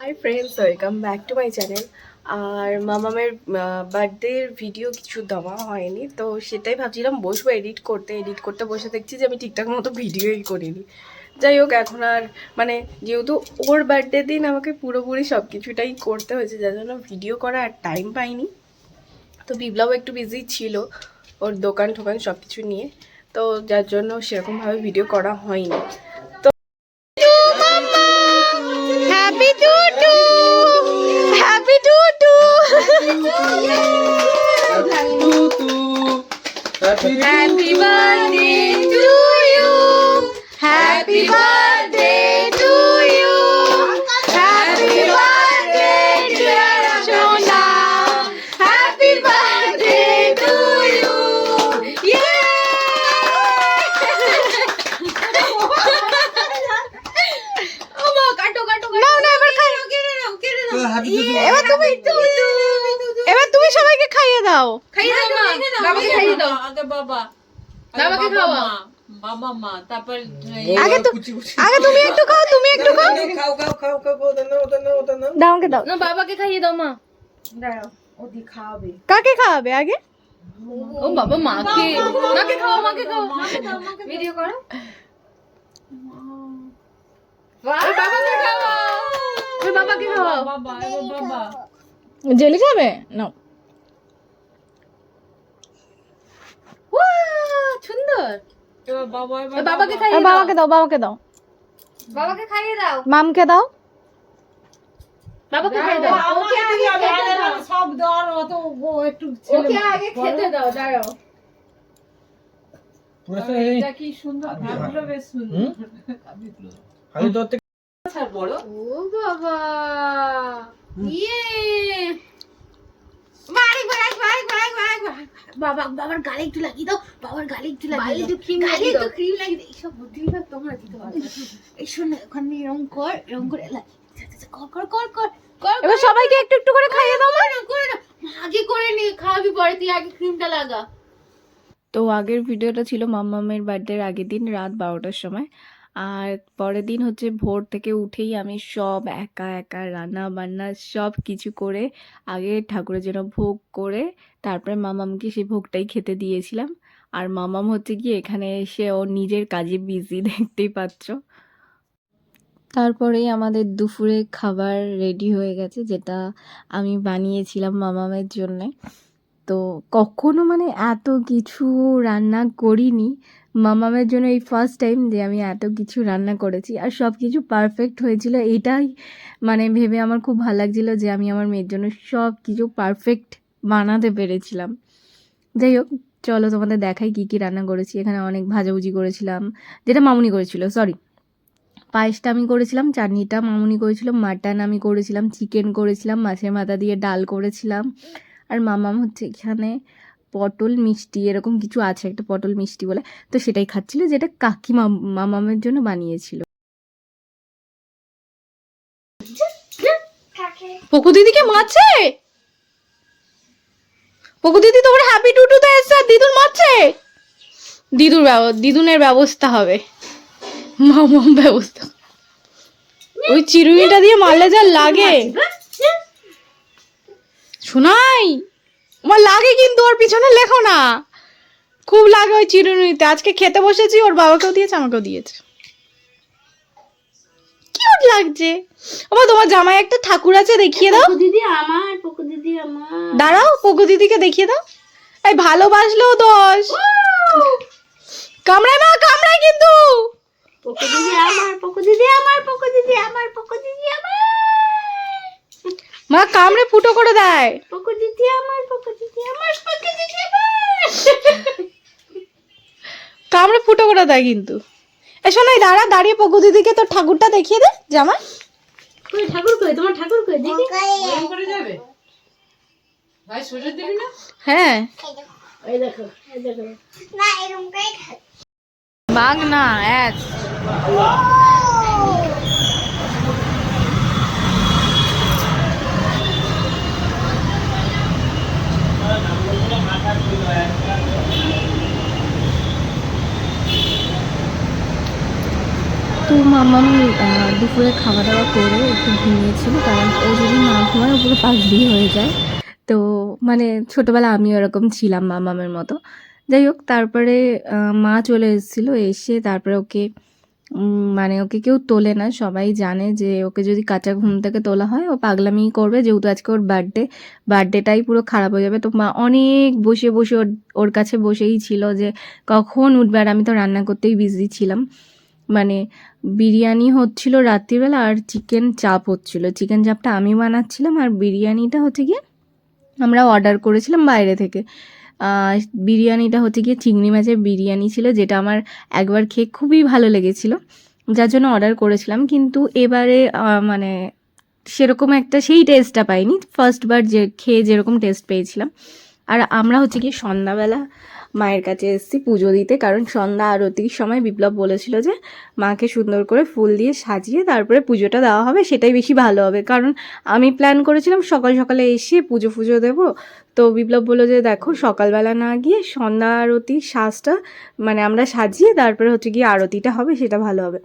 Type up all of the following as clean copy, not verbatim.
High friends, welcome back to my channel. আর মামামের বার্থডের ভিডিও কিছু দেওয়া হয়নি, তো সেটাই ভাবছিলাম বসবো এডিট করতে বসে দেখছি যে আমি ঠিকঠাক মতো ভিডিওই করিনি। যাই হোক, এখন আর মানে যেহেতু ওর বার্থডে দিন আমাকে পুরোপুরি সব কিছুটাই করতে হয়েছে, যার জন্য ভিডিও করার আর টাইম পাইনি। তো বিপ্লব একটু বিজি ছিল ওর দোকান টোকান সব কিছু নিয়ে, তো যার জন্য সেরকমভাবে ভিডিও করা হয়নি। Happy Tutu! Happy Tutu! Happy birthday to you! Happy birthday to you! Happy birthday dear Shona! Happy birthday to you! Yay! এবার তুমি সবাইকে খাইয়ে দাও। বাবাকে খাইয়ে দাও। আগে বাবা, বাবাকে খাওয়া, বাবা মা, তারপর আগে তুমি একটু খাও, দাও আমাকে দাও। না, বাবাকে খাইয়ে দাও মা। কাকে খাওয়াবে আগে? ও বাবা, মাকে খাওয়া, মাকে ভিডিও করো। বাবাকে খাওয়াও। বাবা জেলি খাবে না? সুন্দর। বাবাকে দাও। বাবাকে খাইয়ে দাও। মামকে দাও। বাবাকে খাইয়ে দাও। ওকে আগে সব দর অত একটু ওকে আগে খেতে দাও, দাঁড়াও। এটা কি সুন্দর, ভাবলো বেশ সুন্দর। খালি তোর থেকে বড়। ও বাবা, ইয়ে বাবার গালে একটু লাগিয়ে দাও, বাবার গালে একটু লাগিয়ে দাও, ক্রিম লাগিয়ে দাও, ক্রিম লাগিয়ে দাও। এইসব বুদ্ধি তোমরা দিতে পারো। এই শোন, ওখানে এরকম করে কর। এবার সবাইকে একটু একটু করে খাইয়ে দাও। করে না, আগে করে নি, খাওয়াবি পরে, তুই আগে ক্রিমটা লাগা। তো আগের ভিডিওটা ছিল মাম্মামের বার্থডের আগের দিন রাত 12টার সময়, আর পরের দিন হচ্ছে ভোর থেকে উঠেই আমি সব একা রান্না বান্না সব কিছু করে আগে ঠাকুরের জন্য ভোগ করে তারপরে মামামকে সেই ভোগটাই খেতে দিয়েছিলাম। আর মামাম হচ্ছে কি এখানে এসে ও নিজের কাজে বিজি, দেখতেই পাচ্ছ। তারপরেই আমাদের দুপুরে খাবার রেডি হয়ে গেছে, যেটা আমি বানিয়েছিলাম মামামের জন্যে। তো কখনো মানে এত কিছু রান্না করিনি মামামের জন্য, এই ফার্স্ট টাইম যে আমি এত কিছু রান্না করেছি আর সব কিছু পারফেক্ট হয়েছিল। এটাই মানে ভেবে আমার খুব ভালো লাগছিলো যে আমি আমার মেয়ের জন্য সব কিছু পারফেক্ট বানাতে পেরেছিলাম। যাই হোক, চলো তোমাদের দেখাই কী কী রান্না করেছি। এখানে অনেক ভাজাভুজি করেছিলাম, যেটা মামুনি করেছিল, পায়েসটা আমি করেছিলাম, চাটনিটা মামুনি করেছিল, মাটন আমি করেছিলাম, চিকেন করেছিলাম, মাছের মাথা দিয়ে ডাল করেছিলাম। আর মামাম হচ্ছে এখানে পটল মিষ্টি এরকম কিছু আছে, একটা পটল মিষ্টি বলে, তো সেটাই খাচ্ছিল, যেটা কাকি মামামের জন্য বানিয়েছিল। পকু দিদিকে মারছে, পকু দিদি তোমার হ্যাপি টুটুতে এসছে আর দিদুর মারছে। দিদুনের ব্যবস্থা হবে, মামাম ব্যবস্থা। ওই চিরুনিটা দিয়ে মারলে যা লাগে শোনাই, আমার লাগে, কিন্তু ওর পিছনে লেখো না, খুব লাগে ওই চিরুনিতে। আজকে খেতে বসেছি, ওর বাবাকেও দিয়েছে আমাকেও দিয়েছে, কিউট লাগছে। ওমা, তোমার জামাই একটা ঠাকুর আছে, দেখিয়ে দাও। পকু দিদি আমার। দাঁড়াও, পকু দিদিকে দেখিয়ে দাও। এই ভালোবাসলেও দোষ, কামড়ায় মা, কামড়ায় কিন্তু। পকু দিদি আমার। মা কামড়ে ফুটো করে দেয়। পকু দিদি আমার। কামড়ে ফুটো করে দেয় কিন্তু। এ শোনাই, দাঁড়িয়ে পকু দিদিকে তোর ঠাকুরটা দেখিয়ে দে, জামাই। ঠাকুর কই, তোমার ঠাকুর কই দেখি। এরকম করে যাবে ভাই, সোজা দিবি না? হ্যাঁ, এই দেখো না এরকম করে খাই। বাঘ না অ্যাস। তো মাম্মাম দুপুরে খাওয়া দাওয়া করে একটু ঘুমিয়েছিল, কারণ ও যদি না ঘুমায় ও পুরো পাগলি হয়ে যায়। তো মানে ছোটোবেলা আমিও এরকম ছিলাম মাম্মামের মতো। যাই হোক, তারপরে মা চলে এসেছিলো, এসে তারপরে ওকে মানে ওকে কেউ তোলে না, সবাই জানে যে ওকে যদি কাঁচা ঘুম থেকে তোলা হয় ও পাগলামিই করবে, যেহেতু আজকে ওর বার্থডেটাই পুরো খারাপ হয়ে যাবে। তো মা অনেক বসে বসে ওর কাছে বসেই ছিল যে কখন উঠবে, আর আমি তো রান্না করতেই বিজি ছিলাম। মানে বিরিয়ানি হচ্ছিল রাত্রিবেলা আর চিকেন চাপ হচ্ছিল। চিকেন চাপটা আমি বানাচ্ছিলাম আর বিরিয়ানিটা হচ্ছে গিয়ে আমরা অর্ডার করেছিলাম বাইরে থেকে। বিরিয়ানিটা হচ্ছে গিয়ে চিংড়ি মাছের বিরিয়ানি ছিল, যেটা আমার একবার খেয়ে খুবই ভালো লেগেছিল, যার জন্য অর্ডার করেছিলাম। কিন্তু এবারে মানে সেরকম একটা সেই টেস্টটা পাইনি, ফার্স্টবার যে খেয়ে যেরকম টেস্ট পেয়েছিলাম। আর আমরা হচ্ছে গিয়ে সন্ধ্যাবেলা মায়ের কাছে এসেছি পুজো দিতে, কারণ সন্ধ্যা আরতির সময় বিপ্লব বলেছিল যে মাকে সুন্দর করে ফুল দিয়ে সাজিয়ে তারপরে পুজোটা দেওয়া হবে, সেটাই বেশি ভালো হবে। কারণ আমি প্ল্যান করেছিলাম সকাল সকালে এসে পুজো দেবো, তো বিপ্লব বললো যে দেখো সকালবেলা না গিয়ে সন্ধ্যা আরতির সাজটা মানে আমরা সাজিয়ে তারপরে হচ্ছে গিয়ে আরতিটা হবে, সেটা ভালো হবে।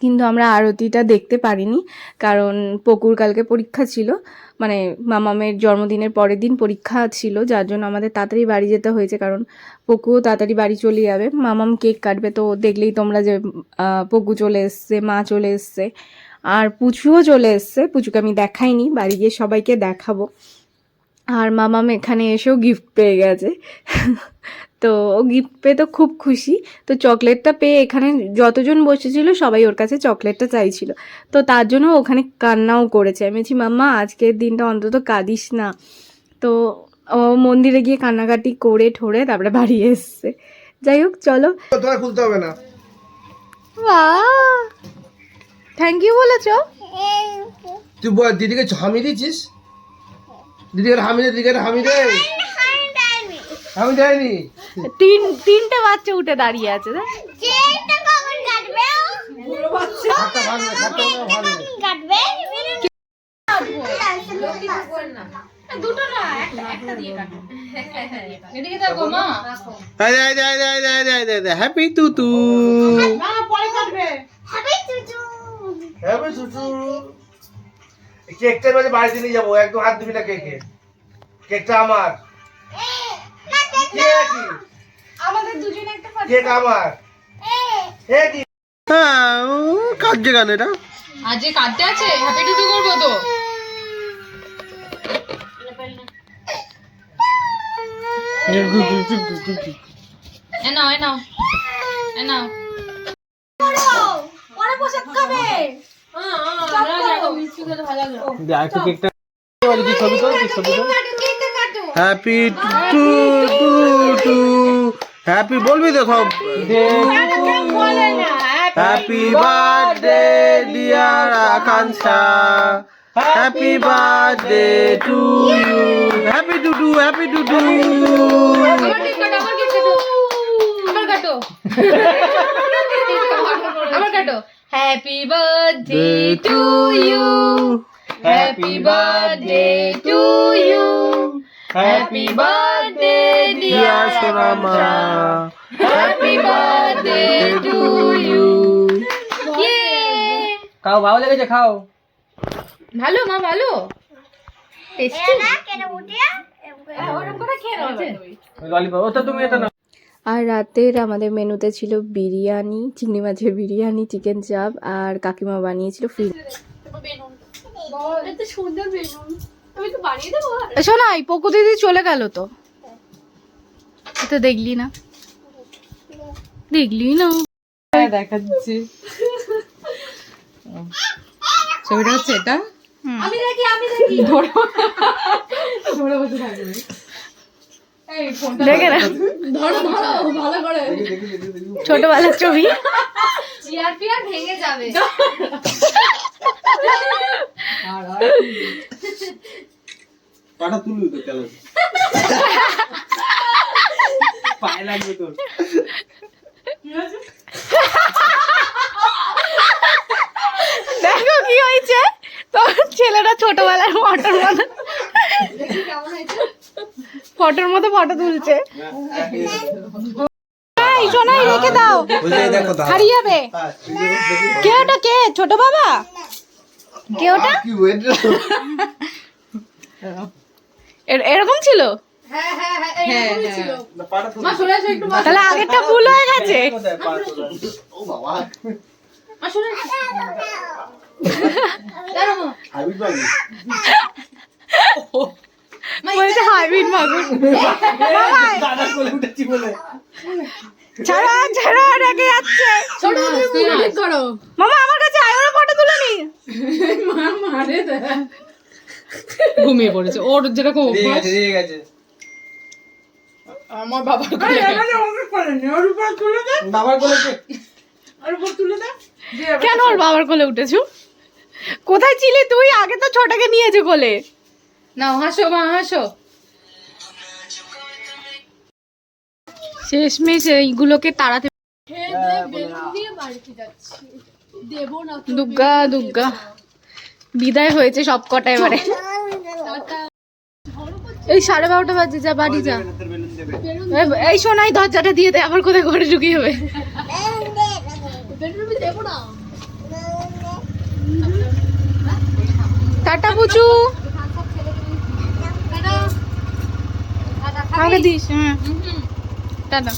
কিন্তু আমরা আরতিটা দেখতে পারিনি, কারণ পকুর কালকে পরীক্ষা ছিল, মানে মামামের জন্মদিনের পরের দিন পরীক্ষা ছিল, যার জন্য আমাদের তাড়াতাড়ি বাড়ি যেতে হয়েছে, কারণ পকুও তাড়াতাড়ি বাড়ি চলে যাবে। মামাম কেক কাটবে, তো দেখলেই তোমরা যে পকু চলে এসছে, মা চলে এসছে, আর পুচুও চলে এসছে। পুচুকে আমি দেখাইনি, বাড়ি গিয়ে সবাইকে দেখাবো। আর মামাম এখানে এসেও গিফট পেয়ে গেছে তো ও গিফট পেয়ে তো খুব খুশি। তো চকলেটটা পেয়ে এখানে যতজন বসেছিল সবাই ওর কাছে চকলেটটা চাইছিল, তো তার জন্য ওখানে কান্নাও করেছে। আমি বলছি মাম্মা আজকের দিনটা অন্তত কাঁদিস না। তো ও মন্দিরে গিয়ে কান্নাকাটি করে ঠোরে তারপরে বাড়ি এসছে। যাই হোক চলো, তোমার খুলতে হবে না। থ্যাংক ইউ বলেছো? তুই দিদিকে হামি দিচ্ছিস? দিদিকে হামি দে, দিদিকে হামি দে। আমি যাইনি। তিনটে বাচ্চা উঠে দাঁড়িয়ে আছে। যেটা কখন কাটবে খাটটা ভাঙবে, খাটটা ভাঙবে। কাটবে দুটো না, একটা দিয়ে কাটো। এদিকে দেখো মা। হ্যাপি তুতু, না পরে কাটবে। হ্যাপি টুটু হ্যাপি তুতু। কেকটা মাঝে বাড়িতে নিয়ে যাবো, একদম হাত দিবি না কেকে। কেকটা আমার। কেক আমাদের দুজনে একটা কেক আমার। কি কাটছে গান এটা? আজকে কাটতে আছে, হ্যাপি টুটু করবো তো। এ নাও পরে বসে খাবে। কেকটা happy to to to happy বলবি তো সব। Happy birthday dear Akanksha, happy birthday to you, happy Tutu, happy to to. আমার কাটো। Happy birthday to you, happy birthday to you, happy birthday dear সোনামা, হ্যাপি বার্থডে টু ইউ। খাও, ভালো লেগেছে? খাও। ভালো মা, ভালো টেস্টি। না কেন উঠে ওরকম করে খেয়ে নাও তুমি। ললিপপ ওটা তুমি এটা না। আর রাতের আমাদের মেনুতে ছিল বিরিয়ানি, চিংড়ি মাছের বিরিয়ানি, চিকেন চাপ, আর কাকিমা বানিয়েছিল ফিশ। এত সুন্দর বেলুন আমি তো বানিয়ে দেবো। শোনাই পকু দিদি চলে গেল, তো তো দেখলি না দেখাচ্ছি ছবিটা হচ্ছে এটা। আমি দেখি ধরে বসে থাকবে। এই ফোনটা দেখে না, ধরো ভালো করে। ছোটবেলার ছবি। চেয়ার পিয়ার ভেঙে যাবে। পাটা তুলবি তো চলো। পায়ে লাগবে তোর। দেখো কি হয়েছে, তোর ছেলেটা ছোটবেলার ফটোর মতো ফটো তুলছে। সোনাই সোনাই রেখে দাও, দেখো দাও হারিয়ে যাবে। কে ওটা, কে ছোট বাবা, কে ওটা? কি ওয়েট এরকম ছিল? হ্যাঁ হ্যাঁ হ্যাঁ এইরকমই ছিল। না পাটা মা সরে আসো একটু, মা তাহলে আগেরটা ভুল হয়ে গেছে। ও বাবা মা সরে আসো। দাঁড়াও মা। হাবিব বাবু বলছে হাইব্রিড মাগুর। দাদা কোলে উঠেছি বলে ছাড়া ছাড়া রেখে যাচ্ছে। ছোট তুমি ঠিক করো। মামা আমার কাছে আয়, ওরা ফটো তুলে নি। মা মারে দেয়। ঘুমিয়ে পড়েছে, ওর যেরকম অভ্যাস। দিয়ে গেছে আমার বাবার কোলে। বাবার কোলে কে? কেন ওর বাবার কোলে উঠেছো? কোথায় ছিলি তুই? আগে তো ছোটকে নিয়েছে কোলে। নাও হাসো মা, হাসো। শেষমেশ এইগুলোকে তাড়াতে দুর্গা দুর্গা বিদায় হয়েছে সব কটা এবারে। এই 12:30 বাজে, যা বাড়ি যা। এই শোনাই দরজাটা দিয়ে দে, আবার কোথায় ঘরে ঢুকিয়ে হবে। টাটা পুচু, আমাকে দিস। হ্যাঁ টাটা।